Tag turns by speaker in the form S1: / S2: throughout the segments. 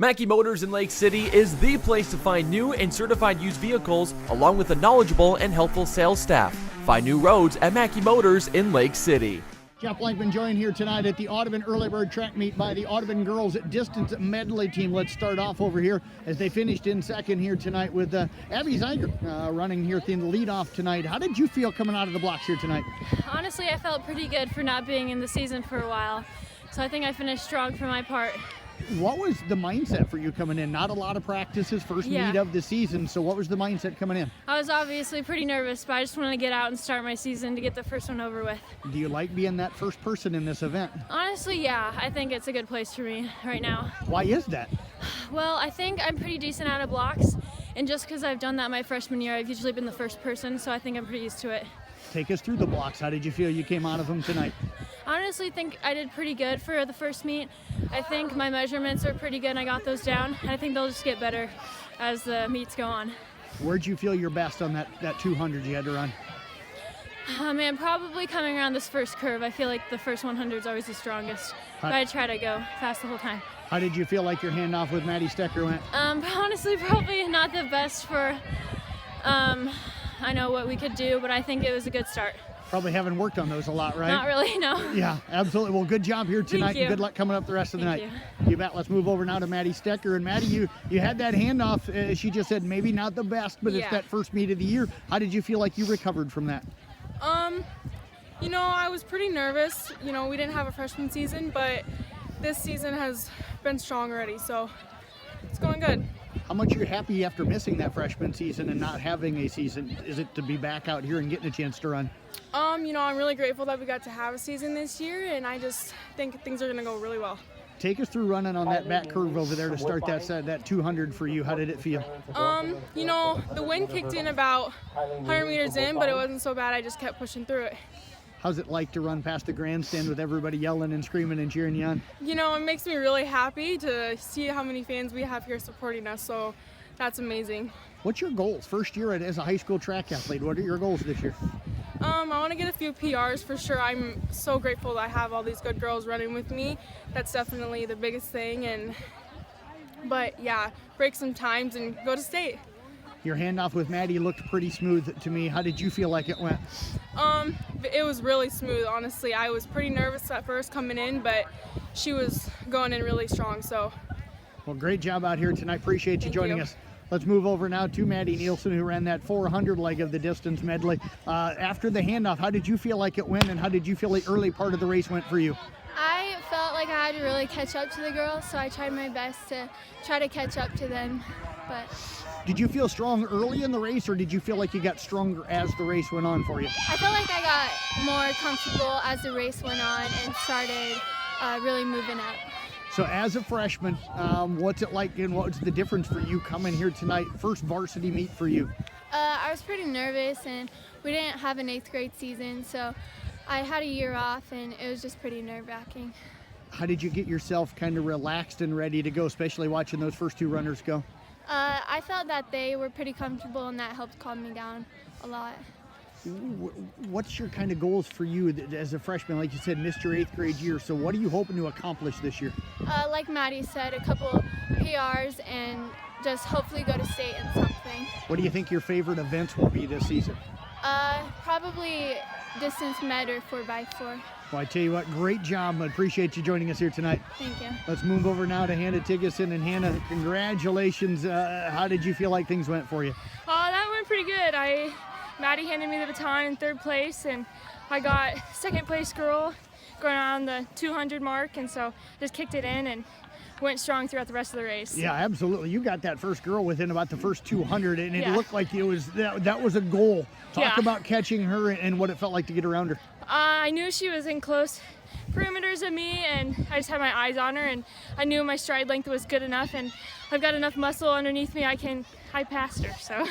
S1: Mackey Motors in Lake City is the place to find new and certified used vehicles, along with a knowledgeable and helpful sales staff. Find new roads at Mackey Motors in Lake City.
S2: Jeff Blankman joined here tonight at the Audubon Early Bird Track Meet by the Audubon girls distance medley team. Let's start off over here as they finished in second here tonight with Abby Zaiger running here in the lead off tonight. How did you feel coming out of the blocks here tonight?
S3: Honestly, I felt pretty good for not being in the season for a while. So I think I finished strong for my part.
S2: What was the mindset for you coming in? Not a lot of practices, first meet of the season. So what was the mindset coming in?
S3: I was obviously pretty nervous, but I just wanted to get out and start my season to get the first one over with.
S2: Do you like being that first person in this event?
S3: Honestly, yeah. I think it's a good place for me right now.
S2: Why is that?
S3: Well, I think I'm pretty decent out of blocks. And just because I've done that my freshman year, I've usually been the first person, so I think I'm pretty used to it.
S2: Take us through the blocks. How did you feel you came out of them tonight?
S3: I honestly think I did pretty good for the first meet. I think my measurements are pretty good and I got those down. And I think they'll just get better as the meets go on.
S2: Where'd you feel your best on that 200 you had to run?
S3: Man, probably coming around this first curve. I feel like the first 100 is always the strongest. But I try to go fast the whole time.
S2: How did you feel like your handoff with Maddy Stecker went?
S3: Honestly, probably not the best for I know what we could do, but I think it was a good start.
S2: Probably haven't worked on those a lot, right?
S3: Not really, no.
S2: Yeah, absolutely. Well, good job here tonight, and good luck coming up the rest of the night. You bet. Let's move over now to Maddy Stecker. And Maddie, you had that handoff. She just said maybe not the best, but it's that first meet of the year. How did you feel like you recovered from that?
S4: You know, I was pretty nervous. You know, we didn't have a freshman season, but this season has been strong already, so it's going good.
S2: How much you're happy after missing that freshman season and not having a season? Is it to be back out here and getting a chance to run?
S4: You know, I'm really grateful that we got to have a season this year, and I just think things are going to go really well.
S2: Take us through running on that back curve over there to start that 200 for you. How did it feel?
S4: You know, the wind kicked in about 100 meters in, but it wasn't so bad. I just kept pushing through it.
S2: How's it like to run past the grandstand with everybody yelling and screaming and cheering you on?
S4: You know, it makes me really happy to see how many fans we have here supporting us, so that's amazing.
S2: What's your goals? First year as a high school track athlete, what are your goals this year?
S4: I want to get a few PRs for sure. I'm so grateful that I have all these good girls running with me. That's definitely the biggest thing. But yeah, break some times and go to state.
S2: Your handoff with Maddie looked pretty smooth to me. How did you feel like it went?
S4: It was really smooth, honestly. I was pretty nervous at first coming in, but she was going in really strong, so.
S2: Well, great job out here tonight. Appreciate you joining us. Let's move over now to Maddie Nielsen, who ran that 400 leg of the distance medley. After the handoff, how did you feel like it went, and how did you feel the early part of the race went for you?
S5: I felt like I had to really catch up to the girls, so I tried my best to try to catch up to them. But
S2: did you feel strong early in the race, or did you feel like you got stronger as the race went on for you?
S5: I felt like I got more comfortable as the race went on and started really moving up.
S2: So as a freshman, what's it like, and what's the difference for you coming here tonight? First varsity meet for you.
S5: I was pretty nervous, and we didn't have an 8th grade season, so I had a year off, and it was just pretty nerve-wracking.
S2: How did you get yourself kind of relaxed and ready to go, especially watching those first two runners go?
S5: I felt that they were pretty comfortable, and that helped calm me down a lot.
S2: What's your kind of goals for you as a freshman? Like you said, missed your 8th grade year, so what are you hoping to accomplish this year?
S5: Like Maddie said, a couple PRs and just hopefully go to state in something.
S2: What do you think your favorite events will be this season?
S5: Probably distance med or 4x4.
S2: Well, I tell you what, great job. I appreciate you joining us here tonight.
S5: Thank you.
S2: Let's move over now to Hannah Ticketson. And Hannah, congratulations. How did you feel like things went for you?
S4: That went pretty good. Maddie handed me the baton in 3rd place, and I got 2nd place girl going around the 200 mark, and so just kicked it in and went strong throughout the rest of the race.
S2: Yeah, absolutely. You got that first girl within about the first 200, and it looked like it was that was a goal. Talk about catching her and what it felt like to get around her.
S4: I knew she was in close perimeters of me, and I just had my eyes on her, and I knew my stride length was good enough, and I've got enough muscle underneath me. I passed her, so.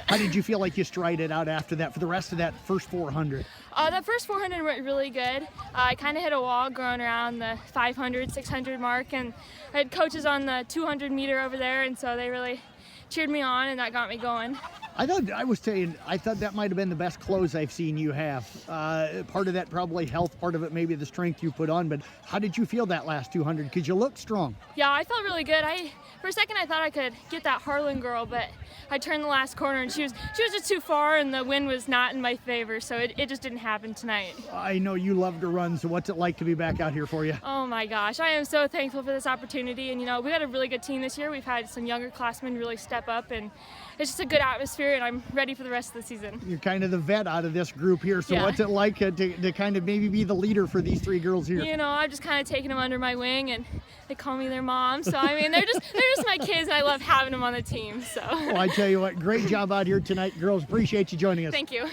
S2: How did you feel like you strided out after that for the rest of that first 400?
S4: That first 400 went really good. I kind of hit a wall going around the 500, 600 mark, and I had coaches on the 200 meter over there, and so they really cheered me on, and that got me going.
S2: I thought that might have been the best close I've seen you have. Part of that probably health, part of it maybe the strength you put on, but how did you feel that last 200? Because you looked strong.
S4: Yeah, I felt really good. For a second I thought I could get that Harlan girl, but I turned the last corner and she was just too far and the wind was not in my favor, so it just didn't happen tonight.
S2: I know you love to run, so what's it like to be back out here for you?
S4: Oh my gosh, I am so thankful for this opportunity, and we got a really good team this year. We've had some younger classmen really step up, and it's just a good atmosphere, and I'm ready for the rest of the season.
S2: You're kind of the vet out of this group here, so
S4: Yeah.
S2: what's it like to kind of maybe be the leader for these 3 girls here?
S4: I've just kind of taken them under my wing, and they call me their mom, so I mean, they're just my kids, and I love having them on the team. So.
S2: Well, I tell you what, great job out here tonight, girls. Appreciate you joining us.
S4: Thank you.